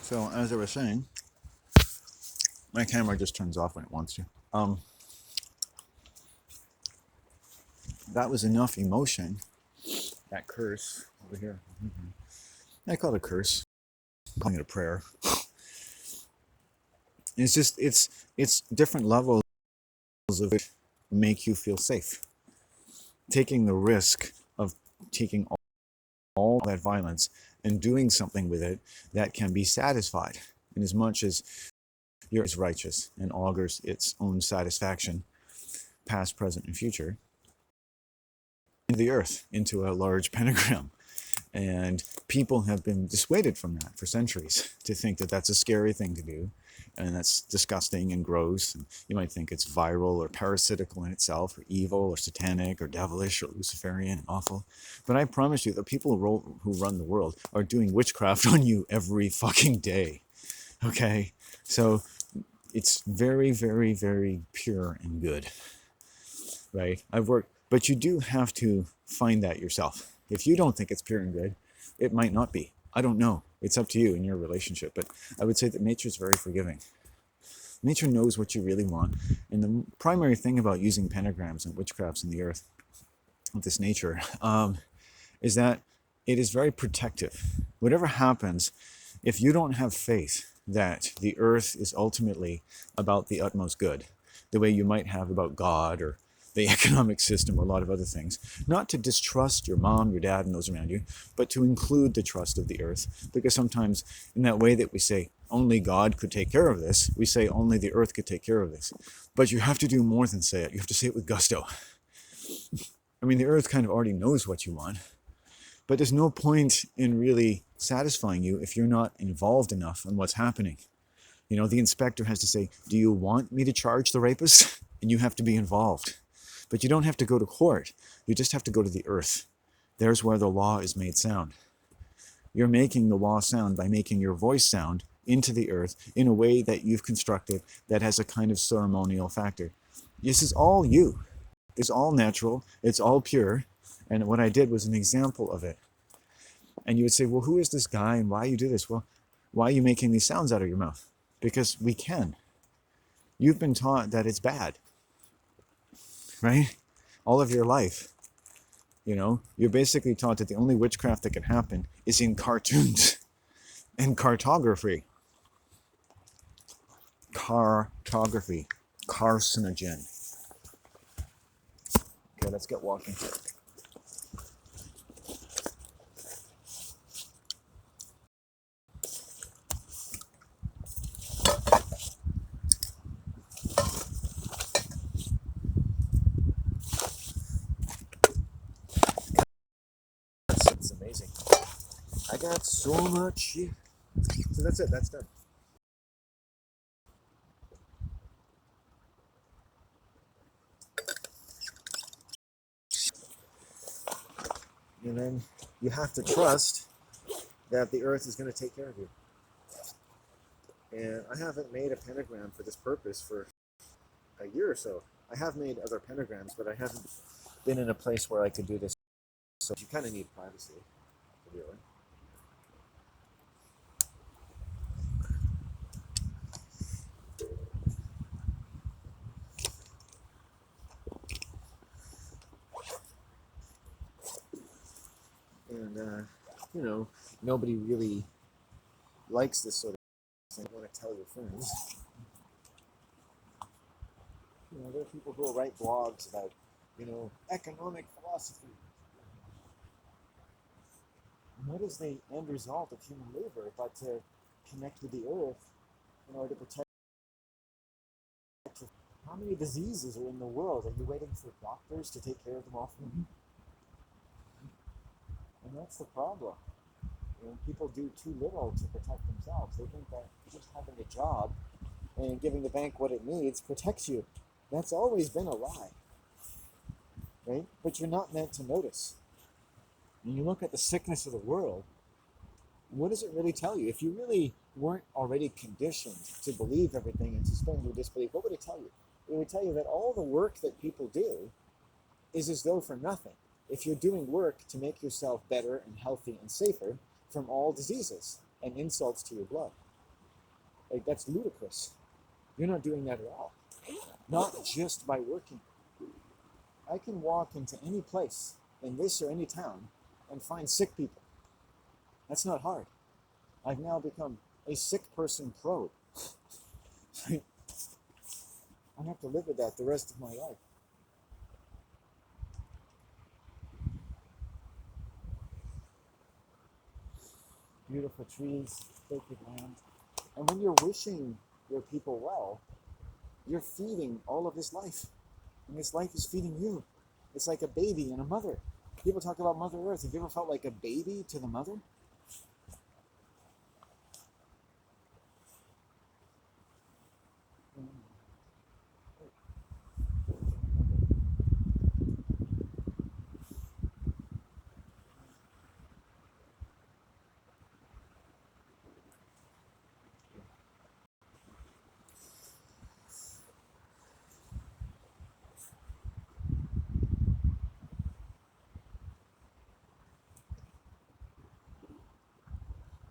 So as I was saying, my camera just turns off when it wants to. That was enough emotion. That curse over here. I call it a curse. I'm calling it a prayer. It's different levels of it make you feel safe. Taking the risk of taking all that violence and doing something with it that can be satisfied, in as much as you're righteous and augurs its own satisfaction, past, present, and future, into the earth, into a large pentagram. And people have been dissuaded from that for centuries, to think that that's a scary thing to do, and that's disgusting and gross. And you might think it's viral or parasitical in itself, or evil or satanic or devilish or Luciferian and awful. But I promise you, the people who run the world are doing witchcraft on you every fucking day. Okay? So it's very, very, very pure and good. Right? But you do have to find that yourself. If you don't think it's pure and good, it might not be. I don't know. It's up to you in your relationship. But I would say that nature's very forgiving. Nature knows what you really want. And the primary thing about using pentagrams and witchcrafts in the earth, with this nature, is that it is very protective. Whatever happens, if you don't have faith that the earth is ultimately about the utmost good, the way you might have about God or the economic system or a lot of other things, not to distrust your mom, your dad, and those around you, but to include the trust of the earth. Because sometimes in that way that we say, only God could take care of this, we say only the earth could take care of this. But you have to do more than say it. You have to say it with gusto. I mean, the earth kind of already knows what you want, but there's no point in really satisfying you if you're not involved enough in what's happening. You know, the inspector has to say, do you want me to charge the rapist? And you have to be involved. But you don't have to go to court. You just have to go to the earth. There's where the law is made sound. You're making the law sound by making your voice sound into the earth in a way that you've constructed that has a kind of ceremonial factor. This is all you. It's all natural. It's all pure. And what I did was an example of it. And you would say, well, who is this guy and why you do this? Well, why are you making these sounds out of your mouth? Because we can. You've been taught that it's bad, right? All of your life. You know, you're basically taught that the only witchcraft that can happen is in cartoons and cartography. Cartography. Carcinogen. Okay, let's get walking. It's amazing. I got so much shit. So that's it. That's done. And then you have to trust that the earth is going to take care of you. And I haven't made a pentagram for this purpose for a year or so. I have made other pentagrams, but I haven't been in a place where I could do this. So you kind of need privacy to do it. And, you know, nobody really likes this sort of thing. You want to tell your friends. You know, there are people who will write blogs about, you know, economic philosophy. What is the end result of human labor but to connect with the earth in order to protect? How many diseases are in the world? Are you waiting for doctors to take care of them all for you? And that's the problem. You know, people do too little to protect themselves. They think that just having a job and giving the bank what it needs protects you. That's always been a lie, right? But you're not meant to notice. When you look at the sickness of the world, what does it really tell you? If you really weren't already conditioned to believe everything and suspend your disbelief, what would it tell you? It would tell you that all the work that people do is as though for nothing. If you're doing work to make yourself better and healthy and safer from all diseases and insults to your blood. Like, that's ludicrous. You're not doing that at all. Not just by working. I can walk into any place in this or any town and find sick people. That's not hard. I've now become a sick person pro. I have to live with that the rest of my life. Beautiful trees, sacred land. And when you're wishing your people well, you're feeding all of this life. And this life is feeding you. It's like a baby and a mother. People talk about Mother Earth. Have you ever felt like a baby to the mother?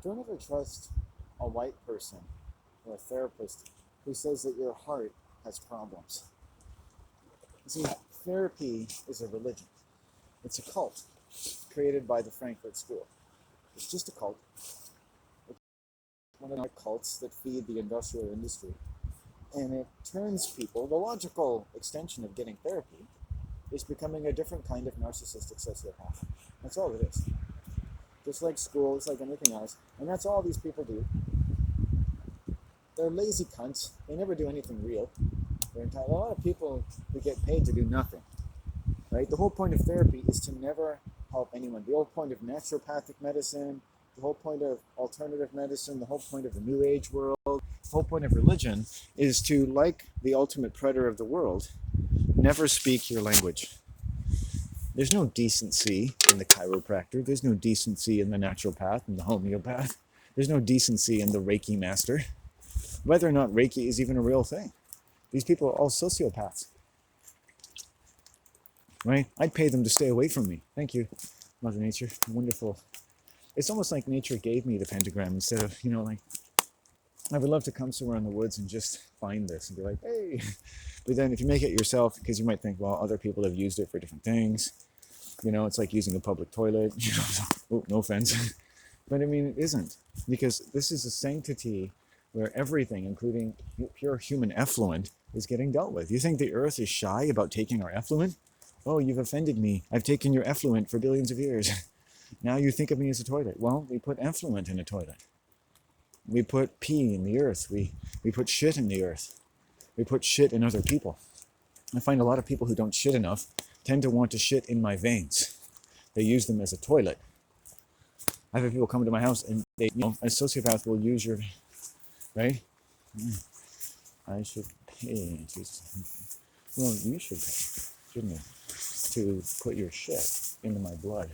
Don't ever trust a white person or a therapist who says that your heart has problems. You see, therapy is a religion. It's a cult created by the Frankfurt School. It's just a cult. It's one of the cults that feed the industrial industry. And it turns people, the logical extension of getting therapy is becoming a different kind of narcissistic sociopath. That's all it is. Just like school, it's like anything else. And that's all these people do. They're lazy cunts. They never do anything real. A lot of people who get paid to do nothing. Right? The whole point of therapy is to never help anyone. The whole point of naturopathic medicine, the whole point of alternative medicine, the whole point of the New Age world, the whole point of religion is to, like the ultimate predator of the world, never speak your language. There's no decency in the chiropractor. There's no decency in the naturopath and the homeopath. There's no decency in the Reiki master. Whether or not Reiki is even a real thing. These people are all sociopaths. Right? I'd pay them to stay away from me. Thank you, Mother Nature. Wonderful. It's almost like nature gave me the pentagram instead of, like, I would love to come somewhere in the woods and just find this and be like, hey. But then if you make it yourself, because you might think, well, other people have used it for different things. It's like using a public toilet. Oh, no offense. But I mean, it isn't. Because this is a sanctity where everything, including pure human effluent, is getting dealt with. You think the earth is shy about taking our effluent? Oh, you've offended me. I've taken your effluent for billions of years. Now you think of me as a toilet. Well, we put effluent in a toilet. We put pee in the earth. We put shit in the earth. We put shit in other people. I find a lot of people who don't shit enough tend to want to shit in my veins. They use them as a toilet. I've had people come to my house and they, a sociopath will use your, right? I should pay. Well, you should pay, shouldn't you? To put your shit into my blood,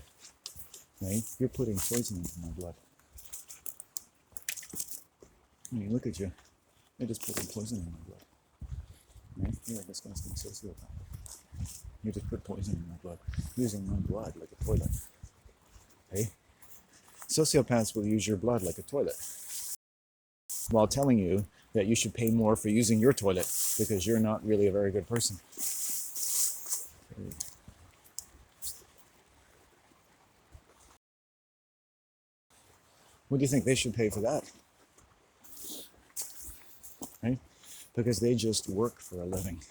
right? You're putting poison into my blood. I mean, look at you. You're just putting poison in my blood. Right? You're a disgusting sociopath. You just put poison in my blood, using my blood like a toilet. Okay? Sociopaths will use your blood like a toilet while telling you that you should pay more for using your toilet because you're not really a very good person. Okay. What do you think they should pay for that? Right? Because they just work for a living.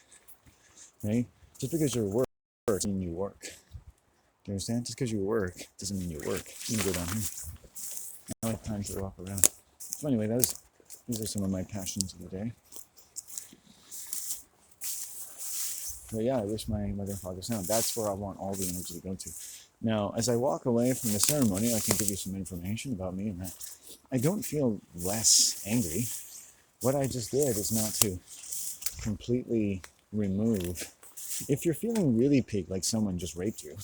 Right? Just because you're work doesn't mean you work. Do you understand? Just because you work doesn't mean you work. I'm gonna go down here. I don't have time to walk around. So anyway, these are some of my passions of the day. But yeah, I wish my mother and father sound. That's where I want all the energy to go to. Now, as I walk away from the ceremony, I can give you some information about me and that. I don't feel less angry. What I just did is not to completely remove. If you're feeling really peaked, like someone just raped you,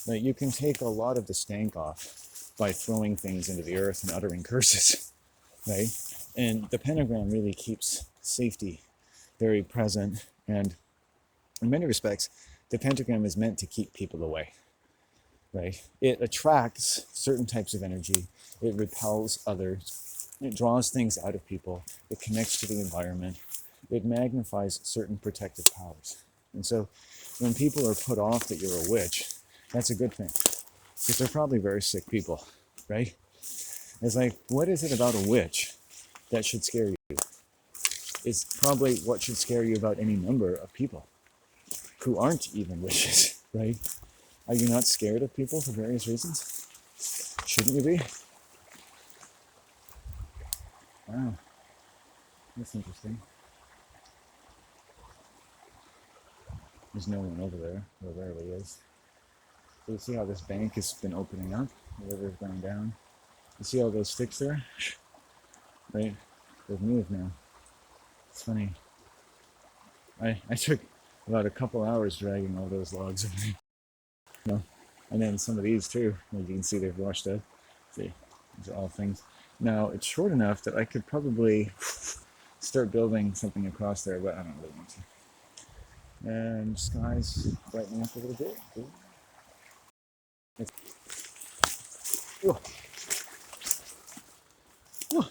like you can take a lot of the stank off by throwing things into the earth and uttering curses, right? And the pentagram really keeps safety very present. And in many respects, the pentagram is meant to keep people away, right? It attracts certain types of energy. It repels others. It draws things out of people. It connects to the environment. It magnifies certain protective powers. And so when people are put off that you're a witch, that's a good thing. Because they're probably very sick people, right? It's like, what is it about a witch that should scare you? It's probably what should scare you about any number of people who aren't even witches, right? Are you not scared of people for various reasons? Shouldn't you be? Wow, that's interesting. There's no one over there. There rarely is. So you see how this bank has been opening up? The river's going down. You see all those sticks there? Right? They've moved now. It's funny. I took about a couple hours dragging all those logs over. No. And then some of these too. As you can see, they've washed up. See, these are all things. Now, it's short enough that I could probably start building something across there, but I don't really want to. And sky's brightening up a little bit. It's, oh, oh.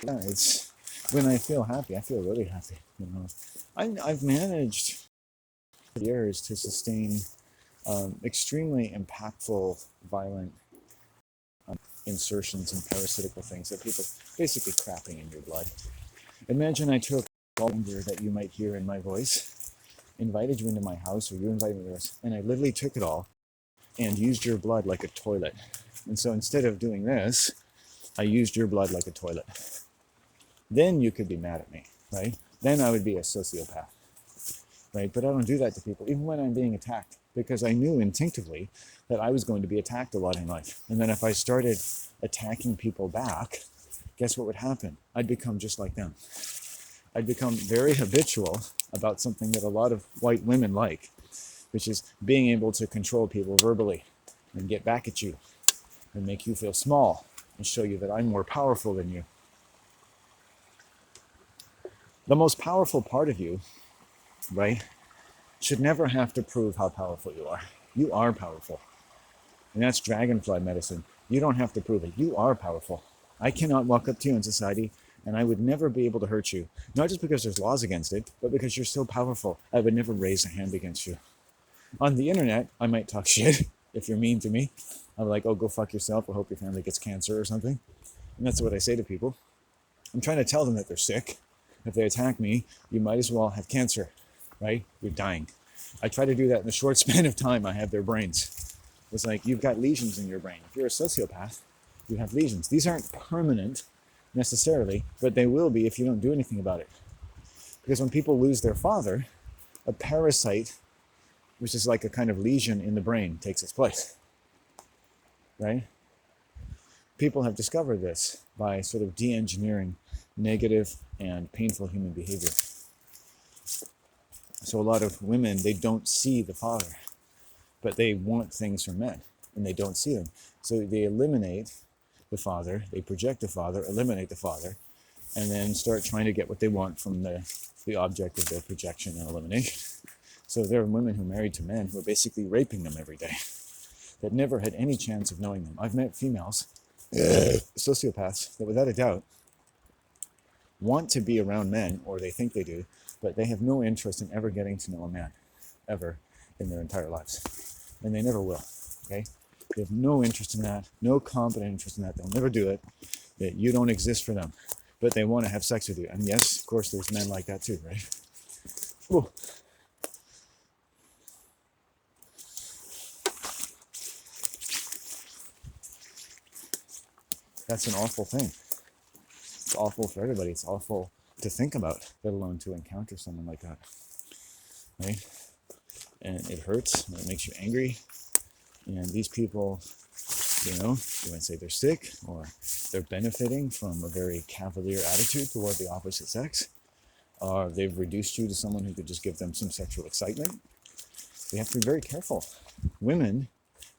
Yeah, it's when I feel happy. I feel really happy. You know, I've managed for years to sustain extremely impactful, violent insertions and parasitical things that people basically crapping in your blood. Imagine I took all the anger that you might hear in my voice, invited you into my house, or you invited me to yours, and I literally took it all and used your blood like a toilet. And so instead of doing this, I used your blood like a toilet. Then you could be mad at me, right? Then I would be a sociopath, right? But I don't do that to people, even when I'm being attacked, because I knew instinctively that I was going to be attacked a lot in life. And then if I started attacking people back, guess what would happen? I'd become just like them. I'd become very habitual about something that a lot of white women like, which is being able to control people verbally and get back at you and make you feel small and show you that I'm more powerful than you. The most powerful part of you, right, should never have to prove how powerful you are. You are powerful. And that's dragonfly medicine. You don't have to prove it. You are powerful. I cannot walk up to you in society and I would never be able to hurt you. Not just because there's laws against it, but because you're so powerful. I would never raise a hand against you. On the internet, I might talk shit if you're mean to me. I'm like, oh, go fuck yourself. I hope your family gets cancer or something. And that's what I say to people. I'm trying to tell them that they're sick. If they attack me, you might as well have cancer, right? You're dying. I try to do that in the short span of time I have their brains. It's like, you've got lesions in your brain. If you're a sociopath, you have lesions. These aren't permanent necessarily, but they will be if you don't do anything about it. Because when people lose their father, a parasite, which is like a kind of lesion in the brain, takes its place, right? People have discovered this by sort of de-engineering negative and painful human behavior. So a lot of women, they don't see the father, but they want things from men, and they don't see them. So they eliminate the father, they project the father, eliminate the father, and then start trying to get what they want from the object of their projection and elimination. So there are women who are married to men who are basically raping them every day, that never had any chance of knowing them. I've met females, sociopaths, that without a doubt want to be around men, or they think they do, but they have no interest in ever getting to know a man, ever, in their entire lives. And they never will, okay? They have no interest in that, no competent interest in that. They'll never do it. That you don't exist for them, but they want to have sex with you. And yes, of course, there's men like that too, right? Ooh. That's an awful thing. It's awful for everybody. It's awful to think about, let alone to encounter someone like that, right? And it hurts, and it makes you angry. And these people, you know, you might say they're sick, or they're benefiting from a very cavalier attitude toward the opposite sex, or they've reduced you to someone who could just give them some sexual excitement. You have to be very careful. Women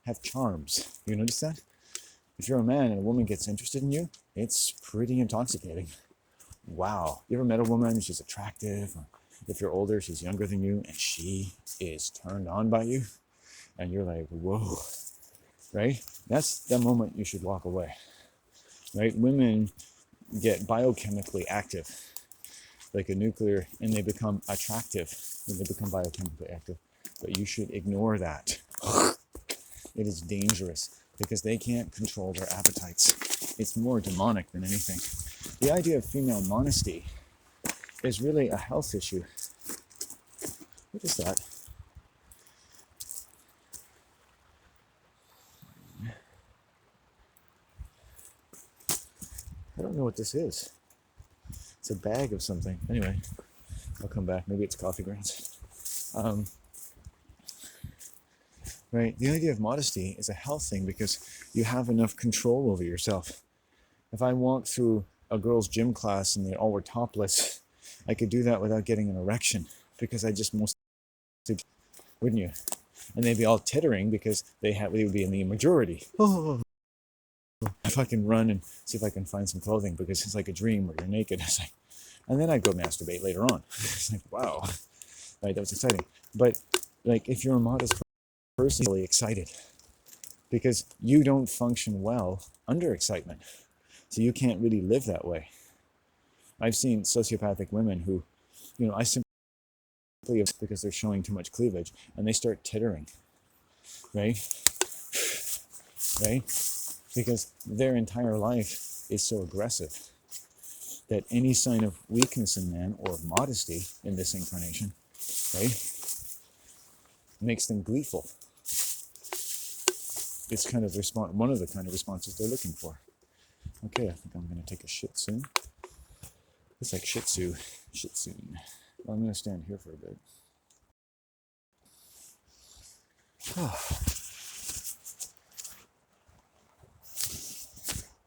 have charms. You notice that? If you're a man and a woman gets interested in you, it's pretty intoxicating. Wow. You ever met a woman, she's attractive, or if you're older, she's younger than you, and she is turned on by you, and you're like, whoa, right? That's the moment you should walk away. right? Women get biochemically active, like a nuclear, and they become attractive when they become biochemically active. But you should ignore that. It is dangerous because they can't control their appetites. It's more demonic than anything. The idea of female modesty is really a health issue. What is that? I don't know what this is. It's a bag of something. Anyway, I'll come back. Maybe it's coffee grounds. Right? The idea of modesty is a health thing because you have enough control over yourself. If I walk through a girls' gym class and they all were topless, I could do that without getting an erection because I just mostly, wouldn't you? And they'd be all tittering because they would be in the majority. Oh, if I can run and see if I can find some clothing because it's like a dream where you're naked. It's like, and then I'd go masturbate later on. It's like, wow, right? That was exciting. But like, if you're a modest person, really excited because you don't function well under excitement, so you can't really live that way. I've seen sociopathic women who, I simply because they're showing too much cleavage and they start tittering, right? Right? Because their entire life is so aggressive that any sign of weakness in man or modesty in this incarnation, right, makes them gleeful. It's kind of one of the kind of responses they're looking for. Okay, I think I'm going to take a shit soon. It's like shih tzu soon. I'm going to stand here for a bit.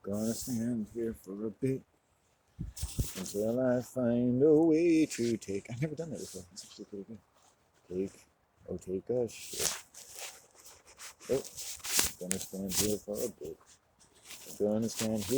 Gonna stand here for a bit until I find a way to take. I've never done that before. It's actually pretty good. Take a shit. Oh, gonna stand here for a bit. Gonna stand here.